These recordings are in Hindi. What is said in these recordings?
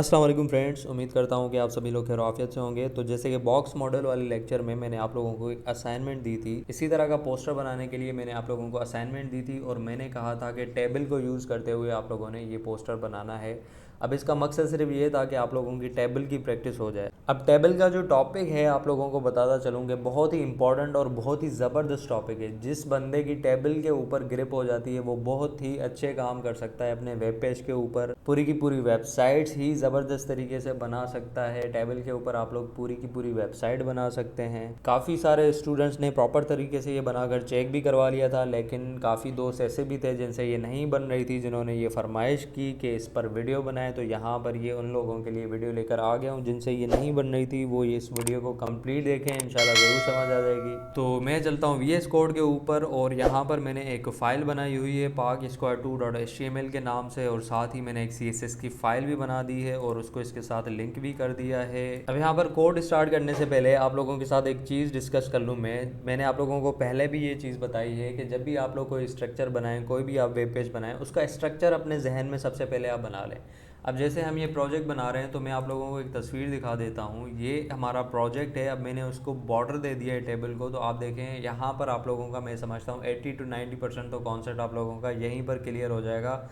अस्सलाम वालेकुम फ्रेंड्स, उम्मीद करता हूँ कि आप सभी लोग खैरियत से होंगे। तो जैसे कि बॉक्स मॉडल वाले लेक्चर में मैंने आप लोगों को एक असाइनमेंट दी थी, इसी तरह का पोस्टर बनाने के लिए मैंने आप लोगों को असाइनमेंट दी थी और मैंने कहा था कि टेबल को यूज़ करते हुए आप लोगों ने ये पोस्टर बनाना है। अब इसका मकसद सिर्फ ये था कि आप लोगों की टेबल की प्रैक्टिस हो जाए। अब टेबल का जो टॉपिक है आप लोगों को बताता चलूँ कि बहुत ही इंपॉर्टेंट और बहुत ही ज़बरदस्त टॉपिक है। जिस बंदे की टेबल के ऊपर ग्रिप हो जाती है वो बहुत ही अच्छे काम कर सकता है अपने वेब पेज के ऊपर। पूरी की पूरी वेबसाइट्स ही ज़बरदस्त तरीके से बना सकता है। टेबल के ऊपर आप लोग पूरी की पूरी वेबसाइट बना सकते हैं। काफ़ी सारे स्टूडेंट्स ने प्रॉपर तरीके से ये बनाकर चेक भी करवा लिया था, लेकिन काफ़ी दोस्त ऐसे भी थे जिनसे ये नहीं बन रही थी, जिन्होंने ये फरमाइश की कि इस पर वीडियो बनाए। तो यहाँ पर ये उन लोगों के लिए वीडियो लेकर आ गया हूँ जिनसे ये नहीं बन रही थी। वो ये इस वीडियो को कंप्लीट देखें, इंशाल्लाह ज़रूर समझ आ जाएगी। तो मैं चलता हूँ VS कोड के ऊपर और यहाँ पर मैंने एक फ़ाइल बनाई हुई है parksquare2.html के नाम से, और साथ ही मैंने एक CSS की फ़ाइल भी बना दी है और उसको इसके साथ लिंक भी कर दिया है। अब यहाँ पर कोड स्टार्ट करने से पहले आप लोगों के साथ एक चीज़ डिस्कस कर लूँ। मैंने आप लोगों को पहले भी ये चीज़ बताई है कि जब भी आप लोग कोई स्ट्रक्चर बनाएं, कोई भी आप वेब पेज बनाएं, उसका स्ट्रक्चर अपने जहन में सबसे पहले आप बना लें। अब जैसे हम ये प्रोजेक्ट बना रहे हैं तो मैं आप लोगों को एक तस्वीर दिखा देता हूँ। ये हमारा प्रोजेक्ट है। अब मैंने उसको बॉर्डर दे दिया है टेबल को, तो आप देखें यहाँ पर आप लोगों का, मैं समझता हूँ 80 to 90% तो कॉन्सेप्ट आप लोगों का यहीं पर क्लियर हो जाएगा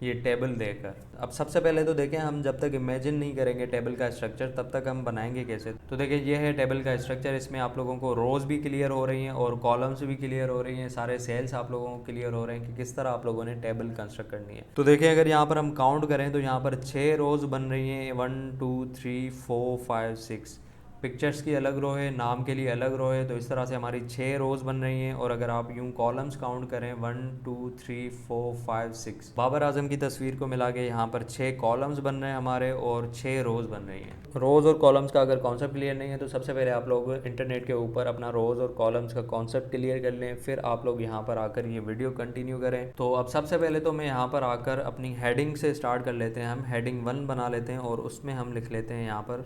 ये टेबल देखकर। अब सबसे पहले तो देखें, हम जब तक इमेजिन नहीं करेंगे टेबल का स्ट्रक्चर तब तक हम बनाएंगे कैसे। तो देखिए ये है टेबल का स्ट्रक्चर। इसमें आप लोगों को रोज़ भी क्लियर हो रही हैं और कॉलम्स भी क्लियर हो रही हैं, सारे सेल्स आप लोगों को क्लियर हो रहे हैं कि किस तरह आप लोगों ने टेबल कंस्ट्रक्ट करनी है। तो देखिए अगर यहाँ पर हम काउंट करें तो यहाँ पर 6 रोज़ बन रही हैं, 1 2 3 4 5 6। पिक्चर्स की अलग रो है, नाम के लिए अलग रो है, तो इस तरह से हमारी 6 रोज़ बन रही हैं। और अगर आप यूँ कॉलम्स काउंट करें 1 2 3 4 5 6, बाबर आजम की तस्वीर को मिला के यहाँ पर 6 कॉलम्स बन रहे हैं हमारे और 6 रोज़ बन रही हैं। रोज़ और कॉलम्स का अगर कॉन्सेप्ट क्लियर नहीं है तो सबसे पहले आप लोग इंटरनेट के ऊपर अपना रोज़ और कॉलम्स का कॉन्सेप्ट क्लियर कर लें, फिर आप लोग यहाँ पर आकर ये वीडियो कंटिन्यू करें। तो अब सबसे पहले तो मैं यहाँ पर आकर अपनी हेडिंग से स्टार्ट कर लेते हैं। हम हेडिंग 1 बना लेते हैं और उसमें हम लिख लेते हैं यहाँ पर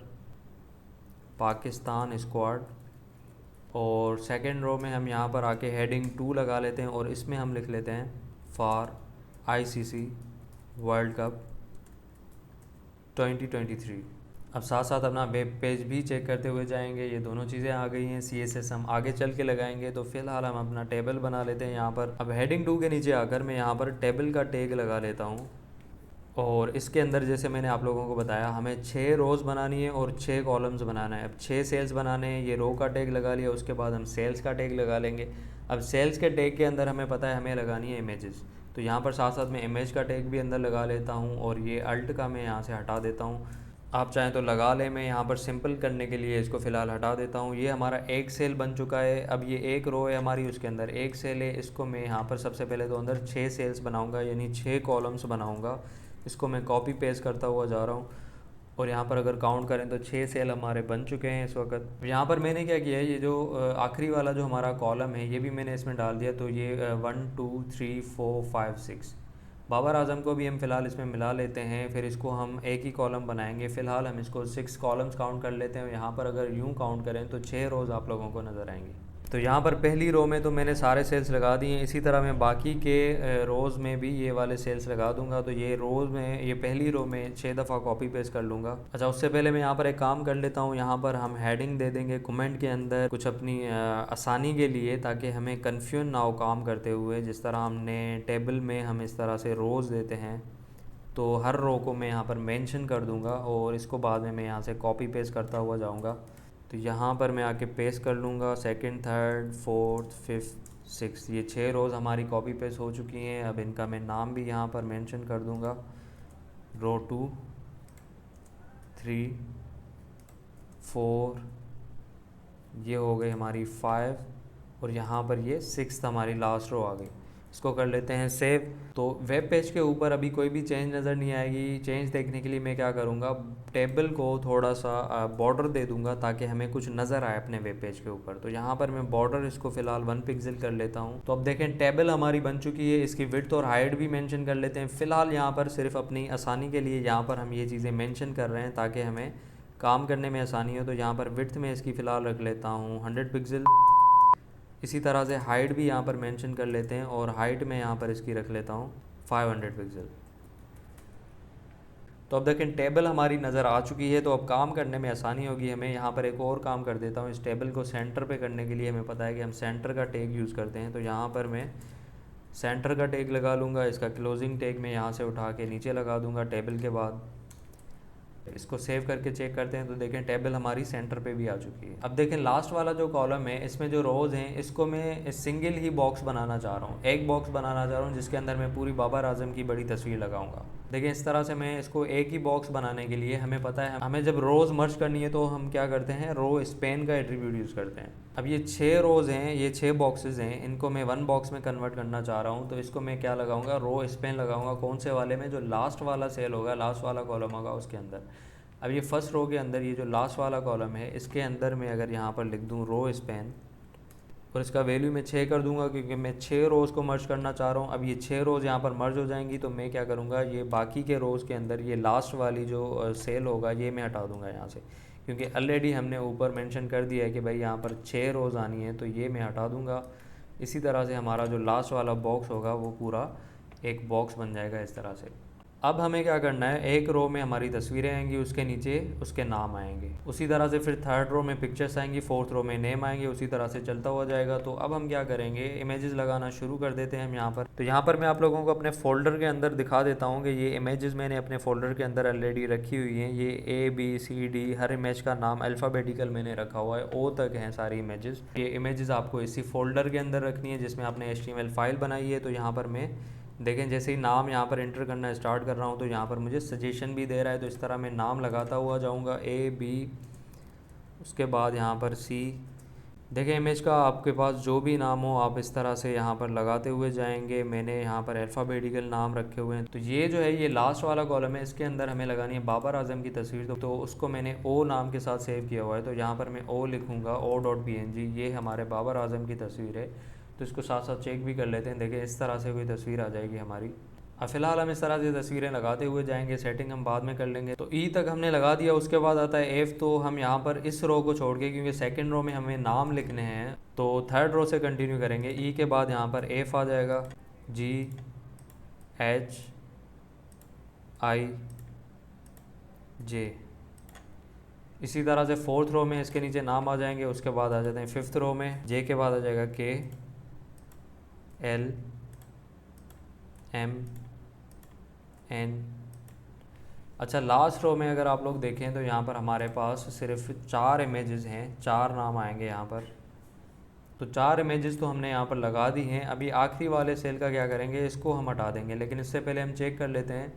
पाकिस्तान स्क्वाड। और सेकंड रो में हम यहाँ पर आके हेडिंग 2 लगा लेते हैं और इसमें हम लिख लेते हैं फॉर ICC वर्ल्ड कप 2023। अब साथ साथ अपना वेब पेज भी चेक करते हुए जाएंगे। ये दोनों चीज़ें आ गई हैं। CSS हम आगे चल के लगाएंगे। तो फिलहाल हम अपना टेबल बना लेते हैं यहाँ पर। अब हेडिंग 2 के नीचे आकर मैं यहाँ पर टेबल का टैग लगा लेता हूँ और इसके अंदर जैसे मैंने आप लोगों को बताया हमें 6 रोज़ बनानी है और 6 कॉलम्स बनाना है। अब 6 सेल्स बनाने हैं, ये रो का टैग लगा लिया, उसके बाद हम सेल्स का टैग लगा लेंगे। अब सेल्स के टैग के अंदर हमें पता है हमें लगानी है इमेजेस, तो यहाँ पर साथ साथ मैं इमेज का टैग भी अंदर लगा लेता हूँ और ये अल्ट का मैं यहाँ से हटा देता हूँ। आप चाहें तो लगा लें, मैं यहाँ पर सिंपल करने के लिए इसको फ़िलहाल हटा देता हूँ। ये हमारा एक सेल बन चुका है। अब ये एक रो है हमारी, उसके अंदर एक सेल है। इसको मैं यहाँ पर सबसे पहले तो अंदर 6 सेल्स बनाऊँगा, यानी 6 कॉलम्स बनाऊँगा। इसको मैं कॉपी पेस्ट करता हुआ जा रहा हूँ और यहाँ पर अगर काउंट करें तो 6 सेल हमारे बन चुके हैं इस वक्त। यहाँ पर मैंने क्या किया है, ये जो आखिरी वाला जो हमारा कॉलम है ये भी मैंने इसमें डाल दिया। तो ये 1 2 3 4 5 6, बाबर आजम को भी हम फ़िलहाल इसमें मिला लेते हैं। फिर इसको हम एक ही कॉलम बनाएंगे। फ़िलहाल हम इसको 6 कॉलम्स काउंट कर लेते हैं। यहाँ पर अगर यूँ काउंट करें तो 6 रोज़ आप लोगों को नज़र आएंगे। तो यहाँ पर पहली रो में तो मैंने सारे सेल्स लगा दिए हैं। इसी तरह मैं बाकी के रोज़ में भी ये वाले सेल्स लगा दूंगा। तो ये रोज़ में, ये पहली रो में 6 दफ़ा कॉपी पेस्ट कर लूँगा। अच्छा, उससे पहले मैं यहाँ पर एक काम कर लेता हूँ। यहाँ पर हम हेडिंग दे देंगे कमेंट के अंदर कुछ अपनी आसानी के लिए, ताकि हमें कन्फ्यूजन ना हो काम करते हुए। जिस तरह हमने टेबल में हम इस तरह से रोज़ देते हैं, तो हर रो को मैं यहाँ पर मेंशन कर दूँगा और इसको बाद में मैं यहाँ से कॉपी पेस्ट करता हुआ जाऊँगा। तो यहाँ पर मैं आके पेस्ट कर लूँगा। Second, third, fourth, fifth, six, ये 6 रोज़ हमारी कॉपी पेस्ट हो चुकी हैं। अब इनका मैं नाम भी यहाँ पर मेंशन कर दूँगा। रो 2, 3, 4, ये हो गई हमारी 5 और यहाँ पर ये 6 हमारी लास्ट रो आ गई। इसको कर लेते हैं सेव। तो वेब पेज के ऊपर अभी कोई भी चेंज नज़र नहीं आएगी। चेंज देखने के लिए मैं क्या करूँगा, टेबल को थोड़ा सा बॉर्डर दे दूँगा ताकि हमें कुछ नज़र आए अपने वेब पेज के ऊपर। तो यहाँ पर मैं बॉर्डर इसको फ़िलहाल 1 पिक्सल कर लेता हूँ। तो अब देखें टेबल हमारी बन चुकी है। इसकी विड्थ और हाइट भी मेंशन कर लेते हैं। फ़िलहाल यहाँ पर सिर्फ अपनी आसानी के लिए यहाँ पर हम ये चीज़ें मेंशन कर रहे हैं ताकि हमें काम करने में आसानी हो। तो यहाँ पर विड्थ में इसकी फ़िलहाल रख लेता हूँ 100 पिक्सल। इसी तरह से हाइट भी यहाँ पर मेंशन कर लेते हैं और हाइट में यहाँ पर इसकी रख लेता हूँ 500 पिक्सल। तो अब देखें टेबल हमारी नज़र आ चुकी है, तो अब काम करने में आसानी होगी हमें। यहाँ पर एक और काम कर देता हूँ, इस टेबल को सेंटर पे करने के लिए हमें पता है कि हम सेंटर का टैग यूज़ करते हैं। तो यहाँ पर मैं सेंटर का टैग लगा लूँगा, इसका क्लोजिंग टैग मैं यहाँ से उठा के नीचे लगा दूँगा टेबल के बाद। इसको सेव करके चेक करते हैं तो देखें टेबल हमारी सेंटर पे भी आ चुकी है। अब देखें लास्ट वाला जो कॉलम है, इसमें जो रोज़ हैं इसको मैं सिंगल ही बॉक्स बनाना चाह रहा हूँ, एक बॉक्स बनाना चाह रहा हूँ जिसके अंदर मैं पूरी बाबर आजम की बड़ी तस्वीर लगाऊंगा। देखें इस तरह से मैं इसको एक ही बॉक्स बनाने के लिए हमें पता है हमें जब रोज़ मर्ज करनी है तो हम क्या करते हैं, रो स्पेन का एट्रीब्यूट यूज़ करते हैं। अब ये 6 रोज़ हैं, ये 6 बॉक्सेस हैं, इनको मैं 1 बॉक्स में कन्वर्ट करना चाह रहा हूँ। तो इसको मैं क्या लगाऊंगा, रो स्पेन लगाऊंगा। कौन से वाले में, जो लास्ट वाला सेल होगा, लास्ट वाला कॉलम होगा उसके अंदर। अब ये फर्स्ट रो के अंदर ये जो लास्ट वाला कॉलम है इसके अंदर मैं अगर यहाँ पर लिख दूँ रो स्पेन और इसका वैल्यू मैं 6 कर दूंगा क्योंकि मैं 6 रोज़ को मर्ज करना चाह रहा हूँ। अब ये 6 रोज़ यहाँ पर मर्ज हो जाएंगी तो मैं क्या करूँगा, ये बाकी के रोज़ के अंदर ये लास्ट वाली जो सेल होगा ये मैं हटा दूँगा यहाँ से, क्योंकि ऑलरेडी हमने ऊपर मेंशन कर दिया है कि भाई यहाँ पर 6 रोज़ आनी है, तो ये मैं हटा दूँगा। इसी तरह से हमारा जो लास्ट वाला बॉक्स होगा वो पूरा एक बॉक्स बन जाएगा इस तरह से। अब हमें क्या करना है, एक रो में हमारी तस्वीरें आएंगी, उसके नीचे उसके नाम आएंगे। उसी तरह से फिर थर्ड रो में पिक्चर्स आएंगी, फोर्थ रो में नेम आएंगे, उसी तरह से चलता हुआ जाएगा। तो अब हम क्या करेंगे, इमेजेस लगाना शुरू कर देते हैं हम यहाँ पर। तो यहाँ पर मैं आप लोगों को अपने फ़ोल्डर के अंदर दिखा देता हूँ कि ये इमेजेस मैंने अपने फ़ोल्डर के अंदर ऑलरेडी रखी हुई हैं। ये ABCD हर इमेज का नाम अल्फ़ाबेटिकल मैंने रखा हुआ है, O तक हैं सारी इमेजेस। ये इमेजेस आपको इसी फ़ोल्डर के अंदर रखनी है जिसमें आपने HTML फाइल बनाई है। तो यहाँ पर मैं देखें जैसे ही नाम यहाँ पर एंटर करना स्टार्ट कर रहा हूँ तो यहाँ पर मुझे सजेशन भी दे रहा है। तो इस तरह मैं नाम लगाता हुआ जाऊँगा AB, उसके बाद यहाँ पर C। देखें इमेज का आपके पास जो भी नाम हो आप इस तरह से यहाँ पर लगाते हुए जाएंगे। मैंने यहाँ पर अल्फ़ाबेटिकल नाम रखे हुए हैं। तो ये जो है ये लास्ट वाला कॉलम है, इसके अंदर हमें लगानी है बाबर आजम की तस्वीर। तो उसको मैंने O नाम के साथ सेव किया हुआ है, तो यहाँ पर मैं O लिखूँगा, O.png। ये हमारे बाबर आजम की तस्वीर है। तो इसको साथ साथ चेक भी कर लेते हैं। देखें इस तरह से कोई तस्वीर आ जाएगी हमारी। अब फ़िलहाल हम इस तरह से तस्वीरें लगाते हुए जाएंगे, सेटिंग हम बाद में कर लेंगे। तो ई तक हमने लगा दिया, उसके बाद आता है F। तो हम यहाँ पर इस रो को छोड़ के, क्योंकि सेकंड रो में हमें नाम लिखने हैं, तो थर्ड रो से कंटिन्यू करेंगे। ई के बाद यहाँ पर F आ जाएगा, GHIJ। इसी तरह से फोर्थ रो में इसके नीचे नाम आ जाएंगे। उसके बाद आ जाते हैं फिफ्थ रो में, J के बाद आ जाएगा KLMN। अच्छा लास्ट रो में अगर आप लोग देखें तो यहाँ पर हमारे पास सिर्फ 4 इमेजेस हैं, 4 नाम आएंगे यहाँ पर। तो 4 इमेजेस तो हमने यहाँ पर लगा दी हैं। अभी आखिरी वाले सेल का क्या करेंगे, इसको हम हटा देंगे, लेकिन इससे पहले हम चेक कर लेते हैं।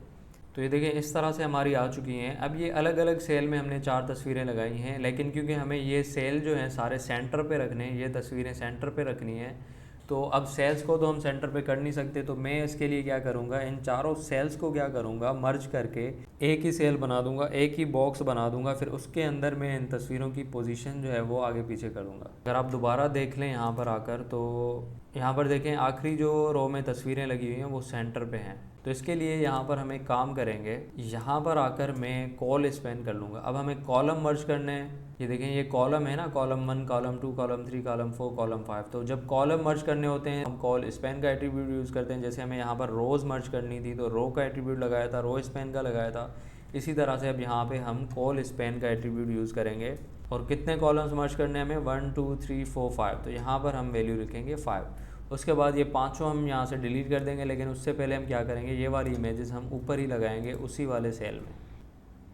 तो ये देखिए इस तरह से हमारी आ चुकी हैं। अब ये अलग अलग सेल में हमने 4 तस्वीरें लगाई हैं, लेकिन क्योंकि हमें ये सेल जो हैं सारे सेंटर पे रखने हैं, ये तस्वीरें सेंटर पे रखनी है, तो अब सेल्स को तो हम सेंटर पे कर नहीं सकते। तो मैं इसके लिए क्या करूँगा, इन चारों सेल्स को क्या करूँगा, मर्ज करके एक ही सेल बना दूँगा, एक ही बॉक्स बना दूँगा। फिर उसके अंदर मैं इन तस्वीरों की पोजीशन जो है वो आगे पीछे कर दूँगा। अगर आप दोबारा देख लें यहाँ पर आकर, तो यहाँ पर देखें आखिरी जो रो में तस्वीरें लगी हुई हैं वो सेंटर पे हैं। तो इसके लिए यहाँ पर हम एक काम करेंगे, यहाँ पर आकर मैं कॉल स्पेन कर लूँगा। अब हमें कॉलम मर्ज करने हैं। ये देखें ये कॉलम है ना, column 1, column 2, column 3, column 4, column 5। तो जब कॉलम मर्ज करने होते हैं हम कॉल स्पेन का एट्रीब्यूट यूज़ करते हैं। जैसे हमें यहाँ पर रोज़ मर्ज करनी थी तो रो का एट्रीब्यूट लगाया था, रो स्पेन का लगाया था। इसी तरह से अब यहाँ पे हम कॉल स्पेन का एट्रीब्यूट यूज़ करेंगे। और कितने कॉलम्स मर्ज करने हमें, 1 2 3 4 5। तो यहाँ पर हम वैल्यू लिखेंगे 5। उसके बाद ये पांचों हम यहाँ से डिलीट कर देंगे, लेकिन उससे पहले हम क्या करेंगे, ये वाली इमेजेस हम ऊपर ही लगाएंगे उसी वाले सेल में।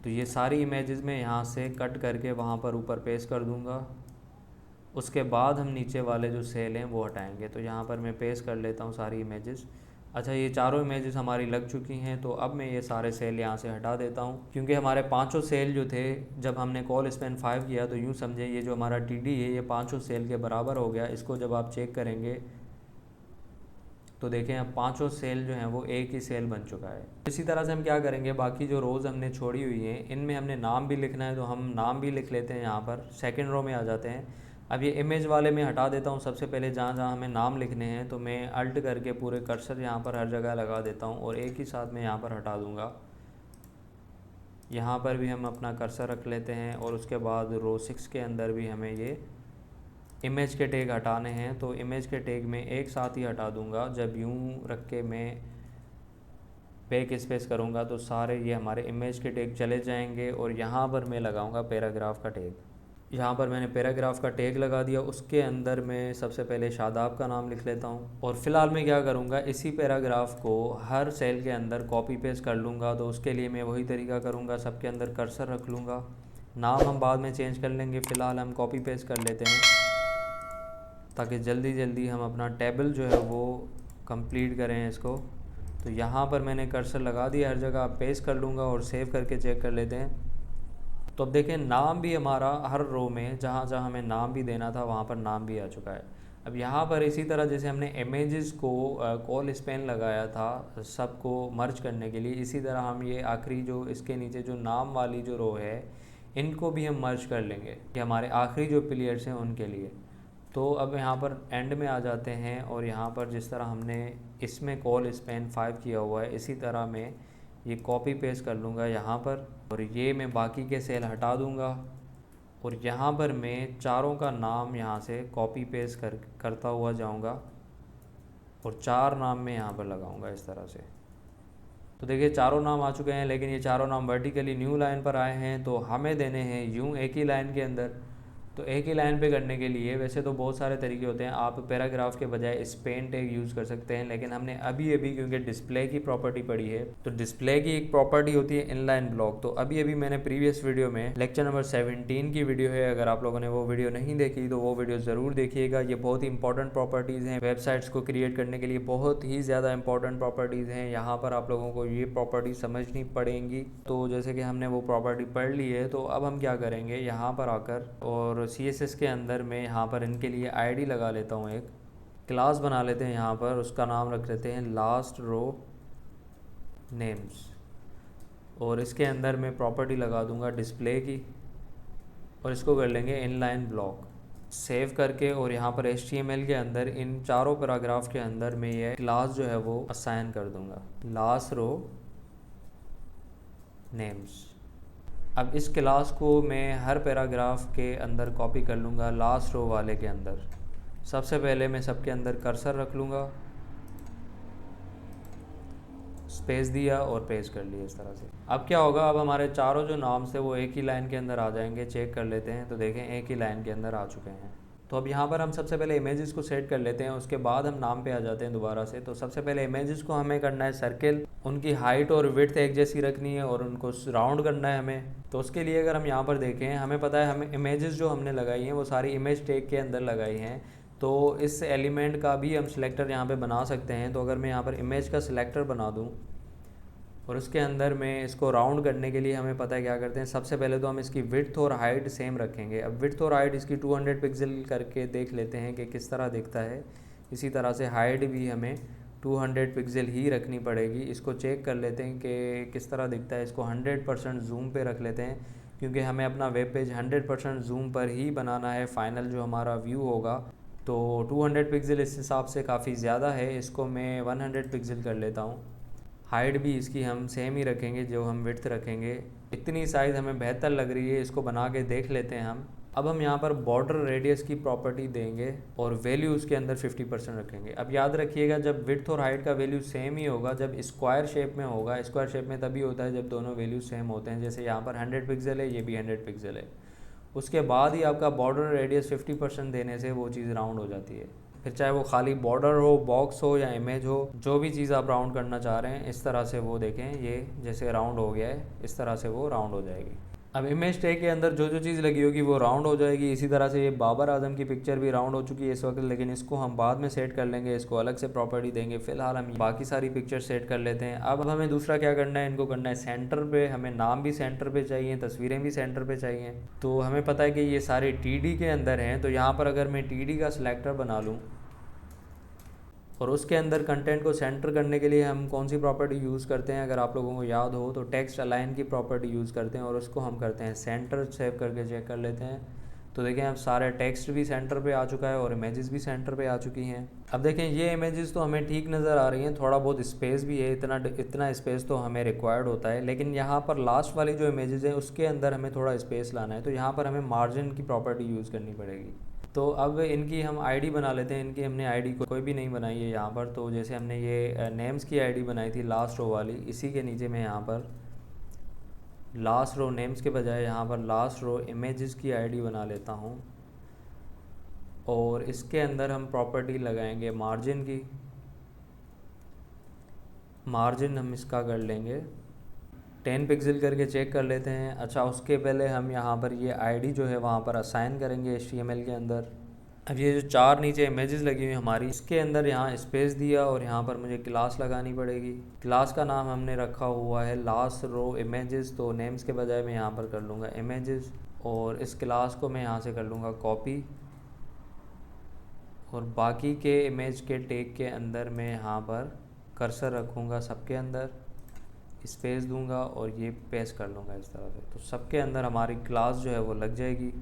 तो ये सारी इमेजेस में यहाँ से कट करके वहाँ पर ऊपर पेस्ट कर दूँगा। उसके बाद हम नीचे वाले जो सेल हैं वो हटाएंगे। तो यहाँ पर मैं पेस्ट कर लेता हूँ सारी इमेजेस। अच्छा ये चारों इमेजेस हमारी लग चुकी हैं। तो अब मैं ये सारे सेल यहाँ से हटा देता हूँ, क्योंकि हमारे पांचों सेल जो थे जब हमने कॉल स्पेन 5 किया तो यूँ समझे ये जो हमारा TD है ये पांचों सेल के बराबर हो गया। इसको जब आप चेक करेंगे तो देखें अब पांचों सेल जो हैं वो एक ही सेल बन चुका है। इसी तरह से हम क्या करेंगे, बाकी जो रोज़ हमने छोड़ी हुई हैं इनमें हमने नाम भी लिखना है, तो हम नाम भी लिख लेते हैं। यहाँ पर सेकंड रो में आ जाते हैं। अब ये इमेज वाले में हटा देता हूँ। सबसे पहले जहाँ जहाँ हमें नाम लिखने हैं तो मैं अल्ट करके पूरे कर्सर यहाँ पर हर जगह लगा देता हूँ और एक ही साथ में यहाँ पर हटा दूँगा। यहाँ पर भी हम अपना कर्सर रख लेते हैं और उसके बाद रो 6 के अंदर भी हमें ये इमेज के टैग हटाने हैं। तो इमेज के टैग में एक साथ ही हटा दूंगा। जब यूं रख के मैं बैक स्पेस करूँगा तो सारे ये हमारे इमेज के टैग चले जाएंगे और यहाँ पर मैं लगाऊँगा पैराग्राफ का टैग। यहाँ पर मैंने पैराग्राफ का टैग लगा दिया, उसके अंदर मैं सबसे पहले शादाब का नाम लिख लेता हूँ। और फिलहाल मैं क्या करूँगा, इसी पैराग्राफ को हर सेल के अंदर कॉपी पेस्ट कर लूँगा। तो उसके लिए मैं वही तरीका करूँगा, सबके अंदर कर्सर रख लूँगा। नाम हम बाद में चेंज कर लेंगे, फ़िलहाल हम कॉपी पेस्ट कर लेते हैं ताकि जल्दी जल्दी हम अपना टेबल जो है वो कंप्लीट करें इसको। तो यहाँ पर मैंने कर्सर लगा दिया, हर जगह पेस्ट कर लूँगा और सेव करके चेक कर लेते हैं। तो अब देखें नाम भी हमारा हर रो में जहाँ जहाँ हमें नाम भी देना था वहाँ पर नाम भी आ चुका है। अब यहाँ पर इसी तरह जैसे हमने इमेजेस को कॉल स्पेन लगाया था सबको मर्ज करने के लिए, इसी तरह हम ये आखिरी जो इसके नीचे जो नाम वाली जो रो है इनको भी हम मर्ज कर लेंगे, ये हमारे आखिरी जो प्लेयर्स हैं उनके लिए। तो अब यहाँ पर एंड में आ जाते हैं और यहाँ पर जिस तरह हमने इसमें कॉल स्पेन 5 किया हुआ है इसी तरह मैं ये कॉपी पेस्ट कर लूँगा यहाँ पर, और ये मैं बाकी के सेल हटा दूँगा और यहाँ पर मैं चारों का नाम यहाँ से कॉपी पेस्ट करता हुआ जाऊँगा और 4 नाम मैं यहाँ पर लगाऊँगा इस तरह से। तो देखिए चारों नाम आ चुके हैं, लेकिन ये चारों नाम वर्टिकली न्यू लाइन पर आए हैं, तो हमें देने हैं यूँ एक ही लाइन के अंदर। तो एक ही लाइन पे करने के लिए वैसे तो बहुत सारे तरीके होते हैं, आप पैराग्राफ के बजाय स्पेन टैग यूज़ कर सकते हैं, लेकिन हमने अभी अभी क्योंकि डिस्प्ले की प्रॉपर्टी पढ़ी है तो डिस्प्ले की एक प्रॉपर्टी होती है इनलाइन ब्लॉक। तो अभी अभी मैंने प्रीवियस वीडियो में लेक्चर नंबर 17 की वीडियो है, अगर आप लोगों ने वो वीडियो नहीं देखी तो वो वीडियो ज़रूर देखिएगा। ये बहुत ही इंपॉर्टेंट प्रॉपर्टीज़ हैं, वेबसाइट्स को क्रिएट करने के लिए बहुत ही ज़्यादा इंपॉर्टेंट प्रॉपर्टीज़ हैं। यहाँ पर आप लोगों को ये प्रॉपर्टी समझनी पड़ेंगी। तो जैसे कि हमने वो प्रॉपर्टी पढ़ ली है, तो अब हम क्या करेंगे, यहाँ पर आकर और CSS के अंदर मैं यहाँ पर इनके लिए आईडी लगा लेता हूँ, एक क्लास बना लेते हैं यहाँ पर, उसका नाम रख लेते हैं लास्ट रो नेम्स, और इसके अंदर मैं प्रॉपर्टी लगा दूँगा डिस्प्ले की और इसको कर लेंगे इनलाइन ब्लॉक। सेव करके और यहाँ पर HTML के अंदर इन चारों पैराग्राफ के अंदर मैं ये क्लास जो है वो असाइन कर दूँगा, लास्ट रो नेम्स। अब इस क्लास को मैं हर पैराग्राफ के अंदर कॉपी कर लूँगा, लास्ट रो वाले के अंदर। सबसे पहले मैं सबके अंदर कर्सर रख लूँगा, स्पेस दिया और पेस्ट कर लिया इस तरह से। अब क्या होगा, अब हमारे चारों जो नाम्स थे वो एक ही लाइन के अंदर आ जाएंगे। चेक कर लेते हैं तो देखें एक ही लाइन के अंदर आ चुके हैं। तो अब यहाँ पर हम सबसे पहले इमेजेस को सेट कर लेते हैं, उसके बाद हम नाम पे आ जाते हैं दोबारा से। तो सबसे पहले इमेजेस को हमें करना है सर्किल, उनकी हाइट और विड्थ एक जैसी रखनी है और उनको राउंड करना है हमें। तो उसके लिए अगर हम यहाँ पर देखें, हमें पता है हमें इमेजेस जो हमने लगाई हैं वो सारी इमेज टैग के अंदर लगाई हैं। तो इस एलिमेंट का भी हम सिलेक्टर यहाँ पे बना सकते हैं। तो अगर मैं यहाँ पर इमेज का सिलेक्टर बना दूँ और उसके अंदर में इसको राउंड करने के लिए हमें पता है क्या करते हैं, सबसे पहले तो हम इसकी विड्थ और हाइट सेम रखेंगे। अब विड्थ और हाइट इसकी 200 पिक्सल करके देख लेते हैं कि किस तरह दिखता है। इसी तरह से हाइट भी हमें 200 पिक्सल ही रखनी पड़ेगी। इसको चेक कर लेते हैं कि किस तरह दिखता है। इसको 100% जूम पे रख लेते हैं क्योंकि हमें अपना वेब पेज 100% जूम पर ही बनाना है, फाइनल जो हमारा व्यू होगा। तो 200 पिक्सल इस हिसाब से काफ़ी ज़्यादा है, इसको मैं 100 पिक्सल कर लेता हूँ। हाइट भी इसकी हम सेम ही रखेंगे जो हम विड्थ रखेंगे। इतनी साइज़ हमें बेहतर लग रही है, इसको बना के देख लेते हैं हम। अब हम यहाँ पर बॉर्डर रेडियस की प्रॉपर्टी देंगे और वैल्यू उसके अंदर 50% रखेंगे। अब याद रखिएगा जब विड्थ और हाइट का वैल्यू सेम ही होगा, जब स्क्वायर शेप में होगा। स्क्वायर शेप में तभी होता है जब दोनों वैल्यू सेम होते हैं। जैसे यहाँ पर 100 पिक्सल है, ये भी 100 पिक्सल है। उसके बाद ही आपका बॉर्डर रेडियस 50% देने से वो चीज़ राउंड हो जाती है। फिर चाहे वो खाली बॉर्डर हो, बॉक्स हो या इमेज हो, जो भी चीज़ आप राउंड करना चाह रहे हैं, इस तरह से वो देखें, ये जैसे राउंड हो गया है इस तरह से वो राउंड हो जाएगी। अब इमेज टैग के अंदर जो जो चीज़ लगी होगी वो राउंड हो जाएगी। इसी तरह से ये बाबर आजम की पिक्चर भी राउंड हो चुकी है इस वक्त, लेकिन इसको हम बाद में सेट कर लेंगे, इसको अलग से प्रॉपर्टी देंगे। फिलहाल हम बाकी सारी पिक्चर सेट कर लेते हैं। अब हमें दूसरा क्या करना है, इनको करना है सेंटर पे। हमें नाम भी सेंटर पे चाहिए, तस्वीरें भी सेंटर पे चाहिए। तो हमें पता है कि ये सारे TD के अंदर हैं। तो यहाँ पर अगर मैं TD का सिलेक्टर बना लूँ और उसके अंदर कंटेंट को सेंटर करने के लिए हम कौन सी प्रॉपर्टी यूज़ करते हैं, अगर आप लोगों को याद हो तो टेक्स्ट अलाइन की प्रॉपर्टी यूज़ करते हैं और उसको हम करते हैं सेंटर। सेव करके चेक कर लेते हैं तो देखें अब सारे टेक्स्ट भी सेंटर पे आ चुका है और इमेजेस भी सेंटर पे आ चुकी हैं। अब देखें ये इमेजेस तो हमें ठीक नज़र आ रही हैं, थोड़ा बहुत स्पेस भी है, इतना स्पेस तो हमें रिक्वायर्ड होता है। लेकिन यहाँ पर लास्ट वाली जो इमेजेस हैं उसके अंदर हमें थोड़ा स्पेस लाना है, तो यहाँ पर हमें मार्जिन की प्रॉपर्टी यूज़ करनी पड़ेगी। तो अब इनकी हम आईडी बना लेते हैं। इनकी हमने आईडी कोई भी नहीं बनाई है यहाँ पर। तो जैसे हमने ये नेम्स की आईडी बनाई थी लास्ट रो वाली, इसी के नीचे मैं यहाँ पर लास्ट रो नेम्स के बजाय यहाँ पर लास्ट रो इमेजेस की आईडी बना लेता हूँ। और इसके अंदर हम प्रॉपर्टी लगाएंगे मार्जिन की। मार्जिन हम इसका कर लेंगे 10 पिक्सल करके चेक कर लेते हैं। अच्छा, उसके पहले हम यहाँ पर ये आईडी जो है वहाँ पर असाइन करेंगे HTML के अंदर। अब ये जो 4 नीचे इमेजेस लगी हुई हमारी, इसके अंदर यहाँ स्पेस दिया और यहाँ पर मुझे क्लास लगानी पड़ेगी। क्लास का नाम हमने रखा हुआ है लास्ट रो इमेजेस, तो नेम्स के बजाय मैं यहाँ पर कर लूँगा इमेजेस। और इस क्लास को मैं यहाँ से कर लूँगा कॉपी, और बाकी के इमेज के टैग के अंदर मैं यहाँ पर कर्सर रखूँगा, सबके अंदर स्पेस दूंगा और ये पेस्ट कर लूँगा इस तरह से। तो सबके अंदर हमारी क्लास जो है वो लग जाएगी।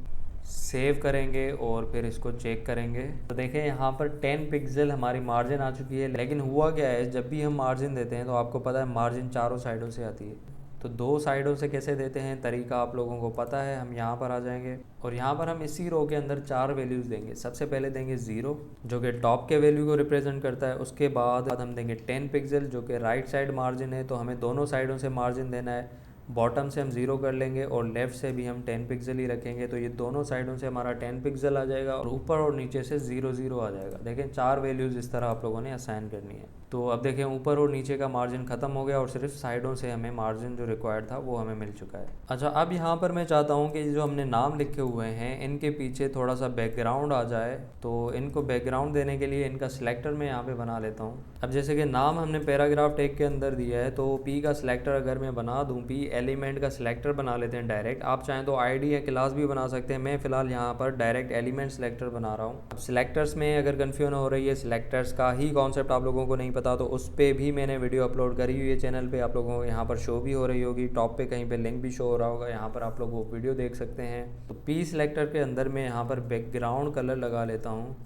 सेव करेंगे और फिर इसको चेक करेंगे। तो देखें यहाँ पर 10 पिक्सल हमारी मार्जिन आ चुकी है। लेकिन हुआ क्या है, जब भी हम मार्जिन देते हैं तो आपको पता है मार्जिन चारों साइडों से आती है। तो 2 साइडों से कैसे देते हैं तरीका आप लोगों को पता है। हम यहाँ पर आ जाएंगे और यहाँ पर हम इसी रो के अंदर 4 वैल्यूज़ देंगे। सबसे पहले देंगे 0 जो कि टॉप के वैल्यू को रिप्रेजेंट करता है। उसके बाद हम देंगे 10 पिक्सल जो कि राइट साइड मार्जिन है, तो हमें दोनों साइडों से मार्जिन देना है। बॉटम से हम 0 कर लेंगे और लेफ़्ट से भी हम 10 पिक्सल ही रखेंगे, तो ये दोनों साइडों से हमारा 10 पिक्सल आ जाएगा और ऊपर और नीचे से 0 0 आ जाएगा। देखें 4 वैल्यूज़ इस तरह आप लोगों ने असाइन करनी है। तो अब देखें ऊपर और नीचे का मार्जिन ख़त्म हो गया और सिर्फ साइडों से हमें मार्जिन जो रिक्वायर्ड था वो हमें मिल चुका है। अच्छा, अब यहाँ पर मैं चाहता हूँ कि जो हमने नाम लिखे हुए हैं इनके पीछे थोड़ा सा बैकग्राउंड आ जाए। तो इनको बैकग्राउंड देने के लिए इनका सिलेक्टर मैं यहाँ पे बना लेता हूँ। अब जैसे कि नाम हमने पैराग्राफ टैग के अंदर दिया है, तो पी का सिलेक्टर अगर मैं बना दूँ, पी एलिमेंट का सिलेक्टर बना लेते हैं डायरेक्ट। आप चाहें तो आईडी या क्लास भी बना सकते हैं। मैं फ़िलहाल यहाँ पर डायरेक्ट एलिमेंट सिलेक्टर बना रहा हूँ। अब सिलेक्टर्स में अगर कन्फ्यूजन हो रही है, सिलेक्टर्स का ही कॉन्सेप्ट आप लोगों को नहीं पता, तो उस पर भी मैंने वीडियो अपलोड करी हुई है चैनल पे। आप लोगों को यहाँ पर शो भी हो रही होगी, टॉप पे कहीं पे लिंक भी शो हो रहा होगा, यहाँ पर आप लोग वो वीडियो देख सकते हैं। तो पी सिलेक्टर के अंदर मैं यहाँ पर बैकग्राउंड कलर लगा लेता हूँ।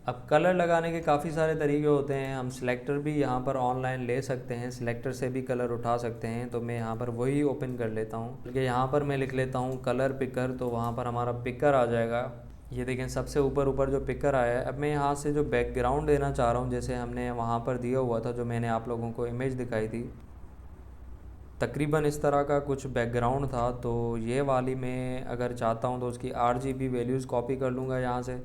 अब कलर लगाने के काफ़ी सारे तरीके होते हैं। हम सिलेक्टर भी यहाँ पर ऑनलाइन ले सकते हैं, सिलेक्टर से भी कलर उठा सकते हैं। तो मैं यहाँ पर वही ओपन कर लेता हूँ, बल्कि यहाँ पर मैं लिख लेता हूँ कलर पिकर, तो वहाँ पर हमारा पिकर आ जाएगा। ये देखें सबसे ऊपर जो पिकर आया है। अब मैं यहाँ से जो बैकग्राउंड देना चाह रहा हूँ, जैसे हमने वहाँ पर दिया हुआ था, जो मैंने आप लोगों को इमेज दिखाई थी, तकरीबन इस तरह का कुछ बैकग्राउंड था। तो ये वाली मैं अगर चाहता हूँ तो उसकी RGB वैल्यूज़ कॉपी कर लूँगा यहाँ से,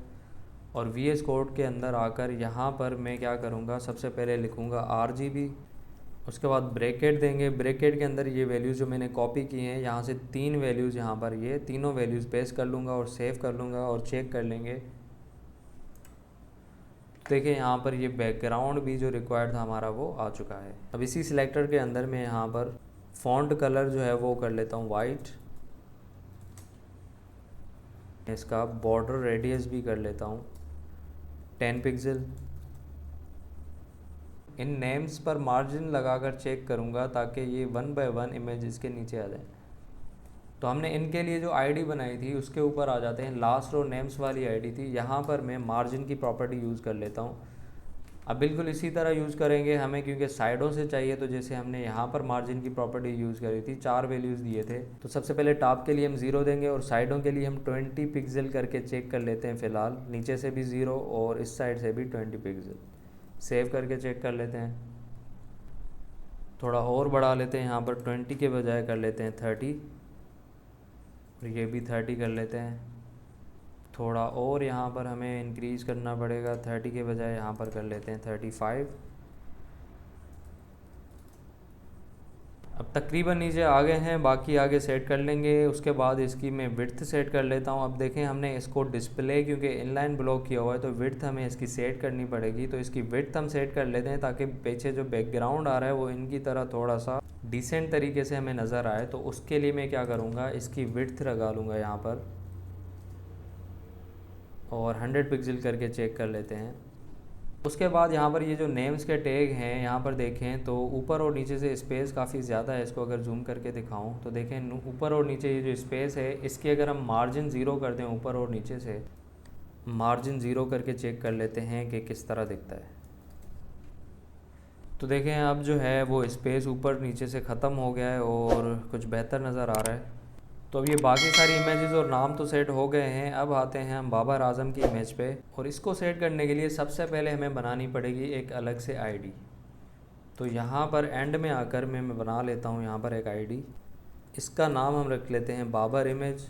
और VS कोड के अंदर आकर यहाँ पर मैं क्या करूँगा, सबसे पहले लिखूँगा RGB, उसके बाद ब्रैकेट देंगे। ब्रैकेट के अंदर ये वैल्यूज़ जो मैंने कॉपी की हैं, यहाँ से 3 वैल्यूज़ यहाँ पर ये तीनों वैल्यूज़ पेस्ट कर लूँगा और सेव कर लूँगा और चेक कर लेंगे। देखिए यहाँ पर ये बैकग्राउंड भी जो रिक्वायर्ड था हमारा वो आ चुका है। अब इसी सिलेक्टर के अंदर मैं यहाँ पर फ़ॉन्ट कलर जो है वो कर लेता हूँ वाइट। इसका बॉर्डर रेडियस भी कर लेता हूँ 10 पिक्सल। इन नेम्स पर मार्जिन लगाकर चेक करूँगा ताकि ये 1 बाय 1 इमेज इसके नीचे आ जाए। तो हमने इनके लिए जो आईडी बनाई थी उसके ऊपर आ जाते हैं। लास्ट रो नेम्स वाली आईडी थी, यहाँ पर मैं मार्जिन की प्रॉपर्टी यूज़ कर लेता हूँ। अब बिल्कुल इसी तरह यूज़ करेंगे हमें, क्योंकि साइडों से चाहिए। तो जैसे हमने यहाँ पर मार्जिन की प्रॉपर्टी यूज़ करी थी, 4 वैल्यूज़ दिए थे। तो सबसे पहले टॉप के लिए हम 0 देंगे और साइडों के लिए हम 20 पिक्सल करके चेक कर लेते हैं फ़िलहाल। नीचे से भी 0 और इस साइड से भी 20 पिक्सल। सेव करके चेक कर लेते हैं। थोड़ा और बढ़ा लेते हैं, यहाँ पर 20 के बजाय कर लेते हैं 30, और ये भी 30 कर लेते हैं। थोड़ा और यहाँ पर हमें इंक्रीज़ करना पड़ेगा, 30 के बजाय यहाँ पर कर लेते हैं 35। अब तकरीबन नीचे आ गए हैं, बाकी आगे सेट कर लेंगे। उसके बाद इसकी मैं विड्थ सेट कर लेता हूँ। अब देखें हमने इसको डिस्प्ले क्योंकि इनलाइन ब्लॉक किया हुआ है, तो विड्थ हमें इसकी सेट करनी पड़ेगी। तो इसकी विड्थ हम सेट कर लेते हैं ताकि पीछे जो बैकग्राउंड आ रहा है वो इनकी तरह थोड़ा सा डिसेंट तरीके से हमें नज़र आए। तो उसके लिए मैं क्या करूँगा, इसकी विड्थ लगा लूँगा यहाँ पर और 100 पिक्सल करके चेक कर लेते हैं। उसके बाद यहाँ पर ये जो नेम्स के टैग हैं, यहाँ पर देखें तो ऊपर और नीचे से स्पेस काफ़ी ज़्यादा है। इसको अगर जूम करके दिखाऊं तो देखें ऊपर और नीचे ये जो स्पेस है, इसकी अगर हम मार्जिन 0 कर दें, ऊपर और नीचे से मार्जिन 0 करके चेक कर लेते हैं कि किस तरह दिखता है। तो देखें अब जो है वो स्पेस ऊपर नीचे से ख़त्म हो गया है और कुछ बेहतर नज़र आ रहा है। तो अब ये बाकी सारी इमेजेस और नाम तो सेट हो गए हैं। अब आते हैं हम बाबर आजम की इमेज पे, और इसको सेट करने के लिए सबसे पहले हमें बनानी पड़ेगी एक अलग से आईडी। तो यहाँ पर एंड में आकर मैं बना लेता हूँ यहाँ पर एक आईडी। इसका नाम हम रख लेते हैं बाबर इमेज।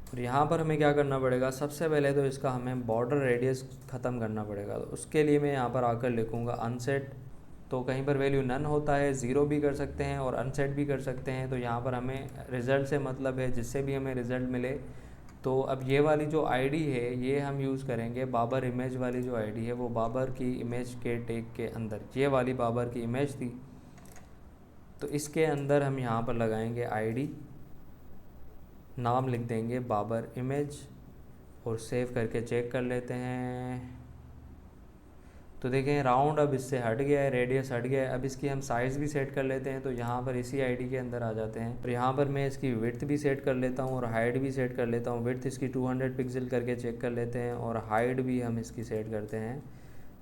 और यहाँ पर हमें क्या करना पड़ेगा, सबसे पहले तो इसका हमें बॉर्डर रेडियस ख़त्म करना पड़ेगा। तो उसके लिए मैं यहाँ पर आकर लिखूँगा अनसेट। तो कहीं पर वैल्यू नन होता है, ज़ीरो भी कर सकते हैं और अनसेट भी कर सकते हैं। तो यहाँ पर हमें रिज़ल्ट से मतलब है, जिससे भी हमें रिज़ल्ट मिले। तो अब ये वाली जो आईडी है ये हम यूज़ करेंगे, बाबर इमेज वाली जो आईडी है वो बाबर की इमेज के टैग के अंदर, ये वाली बाबर की इमेज थी। तो इसके अंदर हम यहाँ पर लगाएंगे आईडी, नाम लिख देंगे बाबर इमेज और सेव करके चेक कर लेते हैं। तो देखें राउंड अब इससे हट गया है, रेडियस हट गया है। अब इसकी हम साइज़ भी सेट कर लेते हैं। तो यहाँ पर इसी आईडी के अंदर आ जाते हैं और यहाँ पर मैं इसकी विड्थ भी सेट कर लेता हूँ और हाइट भी सेट कर लेता हूँ। विड्थ इसकी 200 पिक्सल करके चेक कर लेते हैं और हाइट भी हम इसकी सेट करते हैं।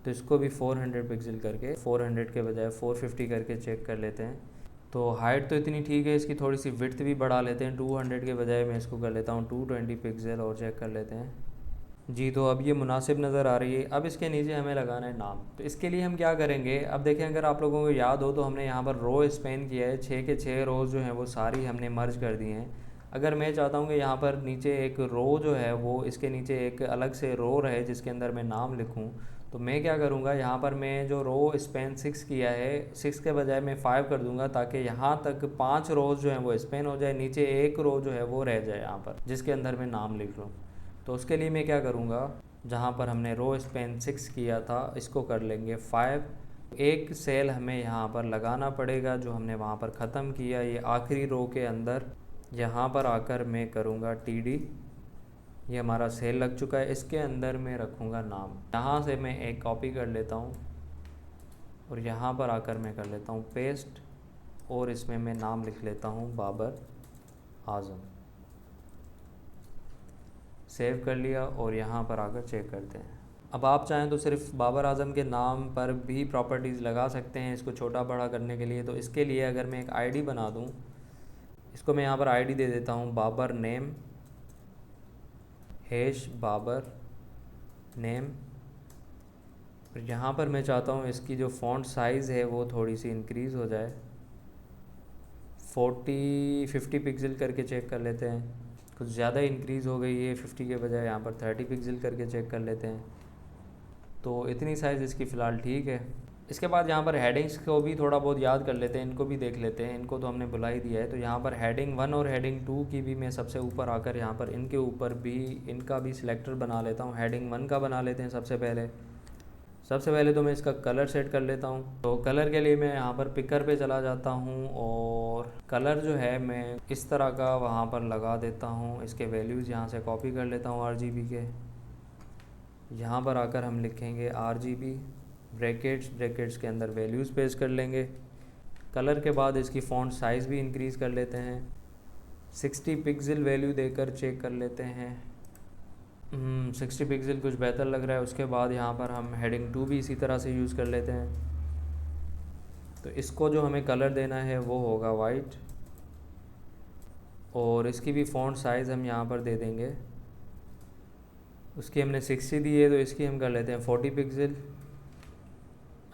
तो इसको भी 400 पिक्सल करके, 400 के बजाय 450 करके चेक कर लेते हैं। तो हाइट तो इतनी ठीक है, इसकी थोड़ी सी विड्थ भी बढ़ा लेते हैं। 200 के बजाय मैं इसको कर लेता हूँ 220 पिक्सल और चेक कर लेते हैं जी। तो अब ये मुनासिब नज़र आ रही है। अब इसके नीचे हमें लगाना है नाम। तो इसके लिए हम क्या करेंगे, अब देखें अगर आप लोगों को याद हो तो हमने यहाँ पर रो स्पेन किया है, 6 के 6 रोज़ जो हैं वो सारी हमने मर्ज कर दी हैं। अगर मैं चाहता हूँ कि यहाँ पर नीचे एक रो जो है वो इसके नीचे एक अलग से रो रहे जिसके अंदर मैं नाम लिखूँ, तो मैं क्या करूँगा, यहाँ पर मैं जो रो स्पेन 6 किया है, 6 के बजाय मैं 5 कर दूँगा ताकि यहाँ तक 5 रोज़ जो हैं वो स्पेन हो जाए, नीचे एक रो जो है वो रह जाए यहाँ पर जिसके अंदर मैं नाम लिख लूँ। तो उसके लिए मैं क्या करूँगा, जहाँ पर हमने रो स्पेन 6 किया था इसको कर लेंगे 5। एक सेल हमें यहाँ पर लगाना पड़ेगा जो हमने वहाँ पर ख़त्म किया, ये आखिरी रो के अंदर। यहाँ पर आकर मैं करूँगा TD, ये हमारा सेल लग चुका है। इसके अंदर मैं रखूँगा नाम। यहाँ से मैं एक कॉपी कर लेता हूँ और यहाँ पर आकर मैं कर लेता हूँ पेस्ट और इसमें मैं नाम लिख लेता हूँ बाबर आज़म। सेव कर लिया और यहाँ पर आकर चेक करते हैं। अब आप चाहें तो सिर्फ बाबर आज़म के नाम पर भी प्रॉपर्टीज़ लगा सकते हैं इसको छोटा बड़ा करने के लिए। तो इसके लिए अगर मैं एक आईडी बना दूँ, इसको मैं यहाँ पर आईडी दे देता हूँ Babar name hash Babar name. यहाँ पर मैं चाहता हूँ इसकी जो फ़ॉन्ट साइज़ है वो थोड़ी सी इंक्रीज़ हो जाए, 50 पिक्सल करके चेक कर लेते हैं। कुछ ज़्यादा इंक्रीज़ हो गई है, 50 के बजाय यहाँ पर 30 पिक्सल करके चेक कर लेते हैं। तो इतनी साइज़ इसकी फ़िलहाल ठीक है। इसके बाद यहाँ पर हेडिंग्स को भी थोड़ा बहुत याद कर लेते हैं, इनको भी देख लेते हैं। इनको तो हमने बुला ही दिया है। तो यहाँ पर हेडिंग 1 और हेडिंग 2 की भी मैं सबसे ऊपर आकर यहाँ पर इनके ऊपर भी इनका भी सिलेक्टर बना लेता हूँ। हेडिंग 1 का बना लेते हैं सबसे पहले तो मैं इसका कलर सेट कर लेता हूँ। तो कलर के लिए मैं यहाँ पर पिकर पे चला जाता हूँ और कलर जो है मैं इस तरह का वहाँ पर लगा देता हूँ। इसके वैल्यूज़ यहाँ से कॉपी कर लेता हूँ RGB के। यहाँ पर आकर हम लिखेंगे RGB ब्रैकेट्स के अंदर वैल्यूज़ पेस्ट कर लेंगे। कलर के बाद इसकी फ़ॉन्ट साइज़ भी इंक्रीज़ कर लेते हैं, 60 पिक्सल वैल्यू देकर चेक कर लेते हैं। 60 पिक्सल कुछ बेहतर लग रहा है। उसके बाद यहाँ पर हम हेडिंग 2 भी इसी तरह से यूज़ कर लेते हैं। तो इसको जो हमें कलर देना है वो होगा वाइट और इसकी भी फ़ॉन्ट साइज़ हम यहाँ पर दे देंगे। उसकी हमने 60 दी है तो इसकी हम कर लेते हैं 40 पिक्सल।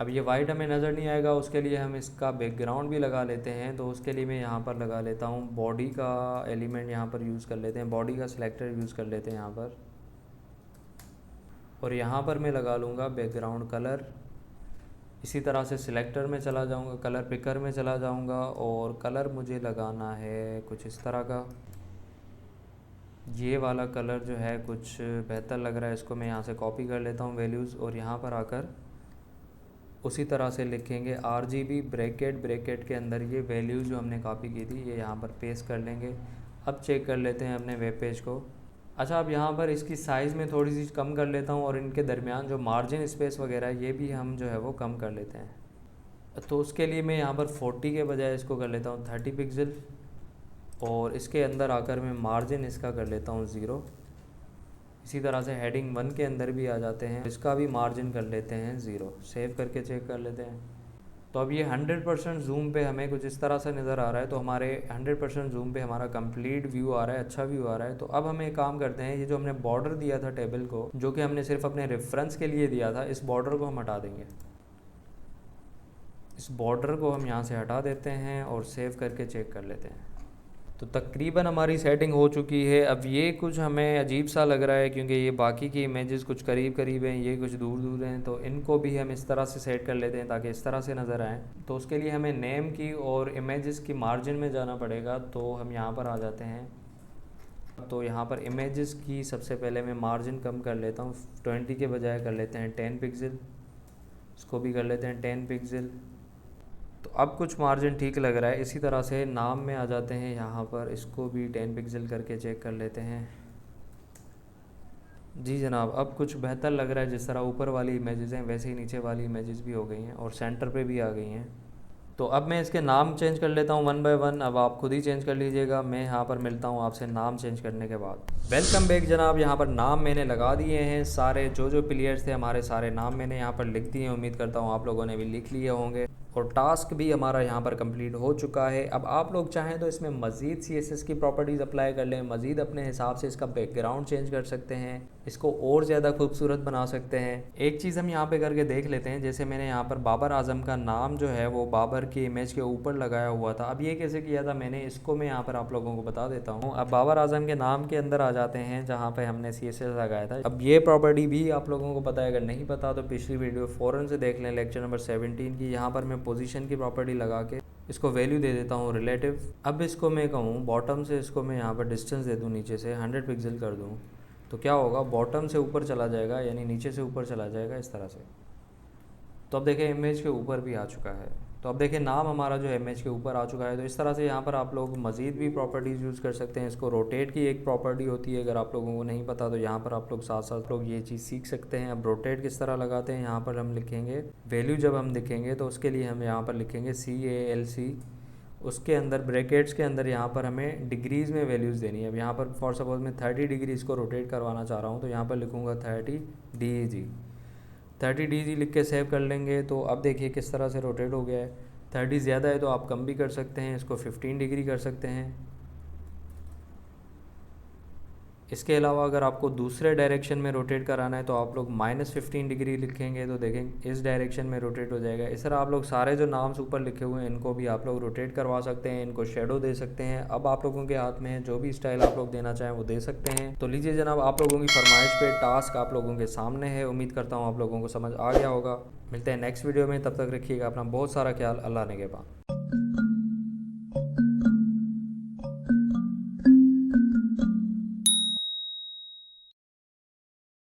अब ये वाइट हमें नज़र नहीं आएगा, उसके लिए हम इसका बैकग्राउंड भी लगा लेते हैं। तो उसके लिए मैं यहाँ पर लगा लेता हूँ बॉडी का एलिमेंट, यहाँ पर यूज़ कर लेते हैं, बॉडी का सिलेक्टर यूज़ कर लेते हैं यहाँ पर। और यहाँ पर मैं लगा लूँगा बैकग्राउंड कलर। इसी तरह से सिलेक्टर में चला जाऊँगा, कलर पिकर में चला जाऊँगा और कलर मुझे लगाना है कुछ इस तरह का। ये वाला कलर जो है कुछ बेहतर लग रहा है, इसको मैं यहाँ से कॉपी कर लेता हूँ वैल्यूज़ और यहाँ पर आकर उसी तरह से लिखेंगे RGB ब्रैकेट के अंदर ये वैल्यूज़ जो हमने कॉपी की थी ये यहाँ पर पेस्ट कर लेंगे। अब चेक कर लेते हैं अपने वेब पेज को। अच्छा, अब यहाँ पर इसकी साइज़ में थोड़ी सी कम कर लेता हूँ और इनके दरमियान जो मार्जिन स्पेस वगैरह है ये भी हम जो है वो कम कर लेते हैं। तो उसके लिए मैं यहाँ पर 40 के बजाय इसको कर लेता हूँ 30 पिक्सल और इसके अंदर आकर मैं मार्जिन इसका कर लेता हूँ 0। इसी तरह से हेडिंग 1 के अंदर भी आ जाते हैं, इसका भी मार्जिन कर लेते हैं 0। सेव करके चेक कर लेते हैं। तो अब ये 100% जूम पे हमें कुछ इस तरह से नज़र आ रहा है। तो हमारे 100% जूम पे हमारा कंप्लीट व्यू आ रहा है, अच्छा व्यू आ रहा है। तो अब हम एक काम करते हैं, ये जो हमने बॉर्डर दिया था टेबल को, जो कि हमने सिर्फ अपने रेफरेंस के लिए दिया था, इस बॉर्डर को हम हटा देंगे। इस बॉर्डर को हम यहाँ से हटा देते हैं और सेव करके चेक कर लेते हैं। तो तकरीबन हमारी सेटिंग हो चुकी है। अब ये कुछ हमें अजीब सा लग रहा है क्योंकि ये बाकी की इमेजेस कुछ करीब करीब हैं, ये कुछ दूर दूर हैं। तो इनको भी हम इस तरह से सेट कर लेते हैं ताकि इस तरह से नज़र आएँ। तो उसके लिए हमें नेम की और इमेजेस की मार्जिन में जाना पड़ेगा। तो हम यहाँ पर आ जाते हैं। तो यहाँ पर इमेजेस की सबसे पहले मैं मार्जिन कम कर लेता हूँ, 20 के बजाय कर लेते हैं 10 पिक्सल। इसको भी कर लेते हैं 10 पिक्सल। तो अब कुछ मार्जिन ठीक लग रहा है। इसी तरह से नाम में आ जाते हैं, यहाँ पर इसको भी 10 पिक्सल करके चेक कर लेते हैं। जी जनाब, अब कुछ बेहतर लग रहा है। जिस तरह ऊपर वाली इमेजेस हैं वैसे ही नीचे वाली इमेजेस भी हो गई हैं और सेंटर पे भी आ गई हैं। तो अब मैं इसके नाम चेंज कर लेता हूँ 1 बाय 1। अब आप खुद ही चेंज कर लीजिएगा, मैं यहाँ पर मिलता हूँ आपसे नाम चेंज करने के बाद। वेलकम बैक जनाब। यहाँ पर नाम मैंने लगा दिए हैं, सारे जो प्लेयर्स थे हमारे सारे नाम मैंने यहाँ पर लिख दिए हैं। उम्मीद करता हूँ आप लोगों ने भी लिख लिए होंगे और टास्क भी हमारा यहाँ पर कंप्लीट हो चुका है। अब आप लोग चाहें तो इसमें मज़ीद CSS की प्रॉपर्टीज़ अप्लाई कर लें, मज़ीद अपने हिसाब से इसका बैकग्राउंड चेंज कर सकते हैं, इसको और ज़्यादा खूबसूरत बना सकते हैं। एक चीज़ हम यहाँ पे करके देख लेते हैं। जैसे मैंने यहाँ पर बाबर आजम का नाम जो है वो बाबर की इमेज के ऊपर लगाया हुआ था। अब ये कैसे किया था मैंने, इसको मैं यहाँ पर आप लोगों को बता देता हूँ। अब बाबर आजम के नाम के अंदर आ जाते हैं जहाँ पर हमने CSS लगाया था। अब ये प्रॉपर्टी भी आप लोगों को पता है, अगर नहीं पता तो पिछली वीडियो फ़ौरन से देख लें, लेक्चर नंबर 17 की। यहाँ पर मैं पोजीशन की प्रॉपर्टी लगा के इसको वैल्यू दे देता हूँ रिलेटिव। अब इसको मैं कहूँ बॉटम से, इसको मैं यहाँ पर डिस्टेंस दे दूँ, नीचे से 100 पिक्सल कर दूँ। तो क्या होगा, बॉटम से ऊपर चला जाएगा, यानी नीचे से ऊपर चला जाएगा इस तरह से। तो अब देखें इमेज के ऊपर भी आ चुका है। तो अब देखिए नाम हमारा जो है इमेज के ऊपर आ चुका है। तो इस तरह से यहाँ पर आप लोग मज़ीद भी प्रॉपर्टीज़ यूज़ कर सकते हैं। इसको रोटेट की एक प्रॉपर्टी होती है, अगर आप लोगों को नहीं पता तो यहाँ पर आप लोग साथ साथ लोग ये चीज़ सीख सकते हैं। अब रोटेट किस तरह लगाते हैं, यहाँ पर हम लिखेंगे वैल्यू, जब हम लिखेंगे तो उसके लिए हम यहाँ पर लिखेंगे CALC, उसके अंदर ब्रैकेट्स के अंदर यहाँ पर हमें डिग्रीज़ में वैल्यूज़ देनी है। अब यहाँ पर फॉर सपोज मैं 30 डिग्रीज़ को रोटेट करवाना चाह रहा हूँ, तो यहाँ पर लिखूँगा 30 DG। 30 DG लिख के सेव कर लेंगे। तो अब देखिए किस तरह से रोटेट हो गया है। 30 ज़्यादा है तो आप कम भी कर सकते हैं, इसको 15 डिग्री कर सकते हैं। इसके अलावा अगर आपको दूसरे डायरेक्शन में रोटेट कराना है तो आप लोग -15 डिग्री लिखेंगे, तो देखें इस डायरेक्शन में रोटेट हो जाएगा। इस तरह आप लोग सारे जो नाम्स ऊपर लिखे हुए हैं इनको भी आप लोग रोटेट करवा सकते हैं, इनको शेडो दे सकते हैं। अब आप लोगों के हाथ में है, जो भी स्टाइल आप लोग देना चाहें वो दे सकते हैं। तो लीजिए जनाब, आप लोगों की फरमाइश पे टास्क आप लोगों के सामने है। उम्मीद करता हूँ आप लोगों को समझ आ गया होगा। मिलते हैं नेक्स्ट वीडियो में, तब तक रखिएगा अपना बहुत सारा ख्याल। अल्लाह ने के बाद।